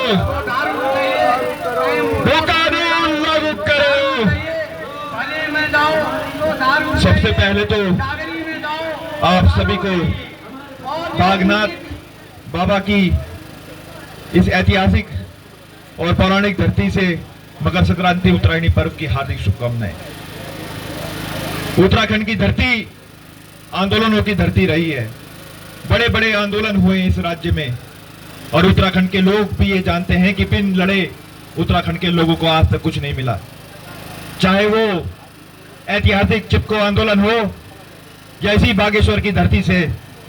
वो कानून लागू करो। सबसे पहले तो आप सभी को बागनाथ बाबा की इस ऐतिहासिक और पौराणिक धरती से मकर संक्रांति उत्तरायणी पर्व की हार्दिक शुभकामनाएं। उत्तराखंड की धरती आंदोलनों की धरती रही है। बड़े बड़े आंदोलन हुए इस राज्य में और उत्तराखंड के लोग भी ये जानते हैं कि बिन लड़े उत्तराखंड के लोगों को आज तक कुछ नहीं मिला। चाहे वो ऐतिहासिक चिपको आंदोलन हो या इसी बागेश्वर की धरती से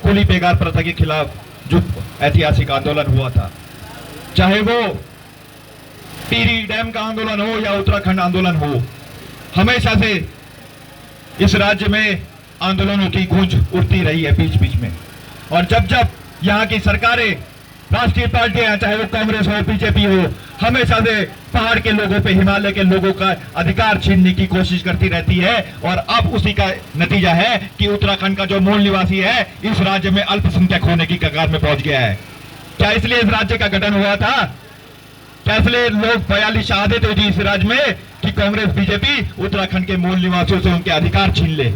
कुली बेगार प्रथा के खिलाफ जो ऐतिहासिक आंदोलन हुआ था, चाहे वो टिहरी डैम का आंदोलन हो या उत्तराखंड आंदोलन हो, हमेशा से इस राज्य में आंदोलनों की गूंज उठती रही है बीच बीच में। और जब जब यहाँ की सरकारें, राष्ट्रीय पार्टियां, चाहे वो कांग्रेस हो बीजेपी हो, हमेशा से पहाड़ के लोगों पे, हिमालय के लोगों का अधिकार छीनने की कोशिश करती रहती है। और अब उसी का नतीजा है कि उत्तराखंड का जो मूल निवासी है इस राज्य में अल्पसंख्यक होने की कगार में पहुंच गया है। क्या इसलिए इस राज्य का गठन हुआ था? क्या इसलिए लोग 42 शहादत हुई थी इस राज्य में कि कांग्रेस बीजेपी उत्तराखंड के मूल निवासियों से उनके अधिकार छीन ले?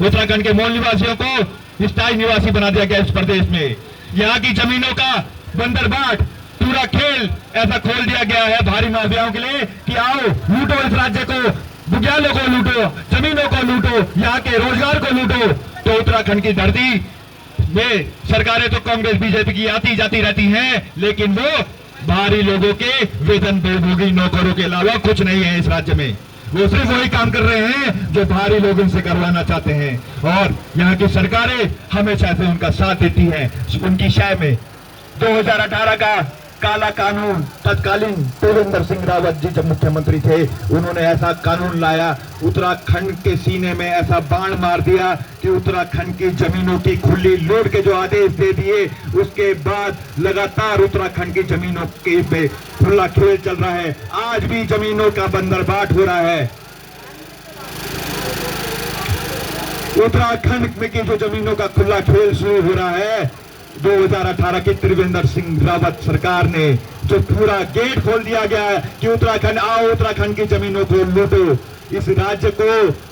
उत्तराखंड के मूल निवासियों को स्थायी निवासी बना दिया गया इस प्रदेश में। यहाँ की जमीनों का बंदरबाट, पूरा खेल ऐसा खोल दिया गया है भारी माफियाओं के लिए कि आओ लूटो इस राज्य को, बुग्यालों को लूटो, जमीनों को लूटो, यहाँ के रोजगार को लूटो। तो उत्तराखंड की धरती में सरकारें तो कांग्रेस बीजेपी की आती जाती रहती हैं, लेकिन वो भारी लोगों के वेतन भोगी नौकरों के अलावा कुछ नहीं है इस राज्य में। वो सिर्फ वही काम कर रहे हैं जो भारी लोग इनसे करवाना चाहते हैं और यहाँ की सरकारें हमेशा से उनका साथ देती हैं उनकी शय में। 2018 का काला कानून, तत्कालीन त्रिवेंद्र सिंह रावत जी जब मुख्यमंत्री थे, उन्होंने ऐसा कानून लाया, उत्तराखंड के सीने में ऐसा बाण मार दिया कि उत्तराखंड की जमीनों की खुली लूट के जो आदेश दे दिए, उसके बाद लगातार उत्तराखंड की जमीनों के पे खुला खेल चल रहा है। आज भी जमीनों का बंदरबाट हो रहा है। उत्तराखंड में की जो जमीनों का खुला खेल शुरू हो रहा है, 2018 की त्रिवेंद्र सिंह रावत सरकार ने जो पूरा गेट खोल दिया गया है कि उत्तराखंड आओ, उत्तराखंड की जमीनों को लूटो। इस राज्य को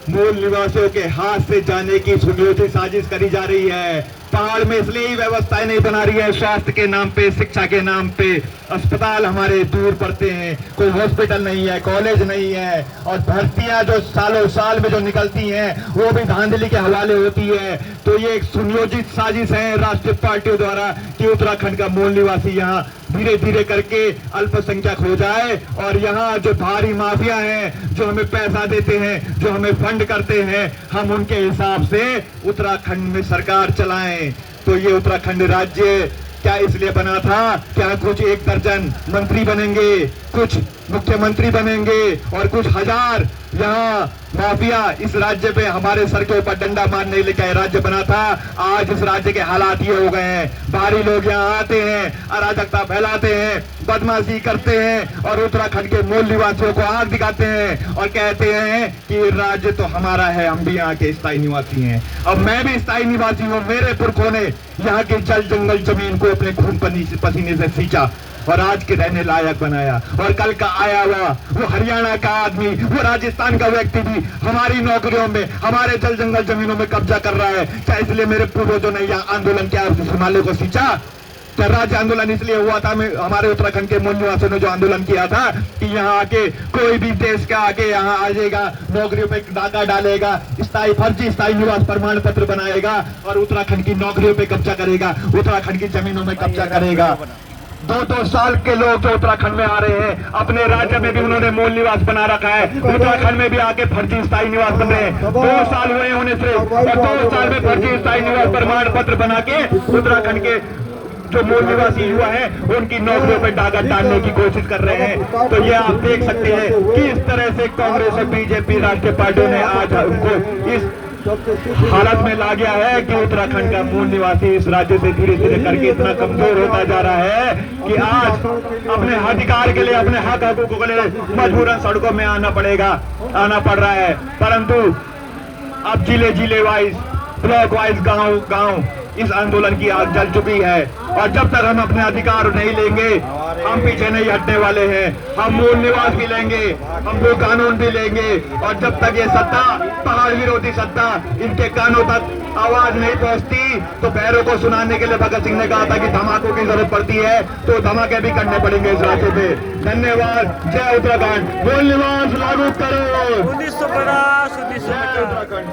मूल निवासियों के हाथ से जाने की सुनियोजित साजिश करी जा रही है। पहाड़ में इसलिए ही व्यवस्थाएं नहीं बना रही है, स्वास्थ्य के नाम पे, शिक्षा के नाम पे। अस्पताल हमारे दूर पड़ते हैं, कोई हॉस्पिटल नहीं है, कॉलेज नहीं है, और भर्तियां जो सालों साल में जो निकलती हैं वो भी धांधली के हवाले होती है। तो ये एक सुनियोजित साजिश है राष्ट्रीय पार्टियों द्वारा कि उत्तराखंड का मूल निवासी यहाँ धीरे धीरे करके अल्पसंख्यक हो जाए और यहाँ जो भारी माफिया हैं, जो हमें पैसा देते हैं, जो हमें फंड करते हैं, हम उनके हिसाब से उत्तराखंड में सरकार चलाएं। तो ये उत्तराखंड राज्य क्या इसलिए बना था? क्या कुछ 1 दर्जन मंत्री बनेंगे, कुछ मुख्यमंत्री बनेंगे और कुछ हजार यहाँ माफिया इस राज्य पे हमारे सर के ऊपर डंडा मारने लेकर राज्य बना था? आज इस राज्य के हालात ये हो गए हैं। भारी लोग यहाँ आते हैं, अराजकता फैलाते हैं, बदमाशी करते हैं और उत्तराखंड के मूल निवासियों को आग दिखाते हैं और कहते हैं कि राज्य तो हमारा है, हम भी यहाँ के स्थायी निवासी हैं। अब मैं भी स्थायी निवासी हूँ। मेरे पुरखों ने यहाँ के जल जंगल जमीन को अपने खून पसीने से सींचा और आज के रहने लायक बनाया। और कल का आया हुआ वो हरियाणा का आदमी, वो राजस्थान का व्यक्ति भी हमारी नौकरियों में, हमारे जल जंगल जमीनों में कब्जा कर रहा है। क्या इसलिए मेरे पूर्वजों ने यहाँ आंदोलन किया, हिमालय को सींचा? क्या राज्य आंदोलन इसलिए हुआ था? हमारे उत्तराखंड के मूल निवासियों ने जो आंदोलन किया था कि यहाँ आके कोई भी देश का आके यहाँ आ जाएगा, नौकरियों पे डाका डालेगा, फर्जी स्थायी निवास प्रमाण पत्र बनाएगा और उत्तराखंड की नौकरियों पे कब्जा करेगा, उत्तराखंड की जमीनों में कब्जा करेगा। 2-2 साल के लोग जो उत्तराखंड में आ रहे हैं, अपने राज्य में भी उन्होंने मूल निवास बना रखा है, उत्तराखंड में भी आके फर्जी स्थायी निवास बन रहे हैं। 2 साल हुए होने से और 2 साल में फर्जी स्थायी निवास प्रमाण पत्र बना के उत्तराखंड के जो मूल निवासी युवा है उनकी नौकरियों पे डाका डालने की कोशिश कर रहे हैं। तो ये आप देख सकते हैं कि इस तरह से कांग्रेस और बीजेपी राष्ट्रीय पार्टियों ने आज उनको इस हालत में ला गया है कि उत्तराखंड का मूल निवासी इस राज्य से धीरे धीरे करके इतना कमजोर होता जा रहा है कि आज अपने अधिकार के लिए, अपने हक हकूकों के लिए मजबूरन सड़कों में आना पड़ रहा है। परंतु अब जिले वाइज, ब्लॉक वाइज, गांव इस आंदोलन की आग जल चुकी है और जब तक हम अपने अधिकार नहीं लेंगे हम पीछे नहीं हटने वाले हैं। हम मूल निवास भी लेंगे, हम वो कानून भी लेंगे और जब तक ये सत्ता, पहाड़ विरोधी सत्ता, इनके कानों तक आवाज नहीं पहुंचती तो पैरों को सुनाने के लिए भगत सिंह ने कहा था कि धमाकों की जरूरत पड़ती है तो धमाके भी करने पड़ेंगे इस रास्ते पे। धन्यवाद। जय उत्तराखंड। मूल निवास लागू करो। 1950 जय उत्तराखंड।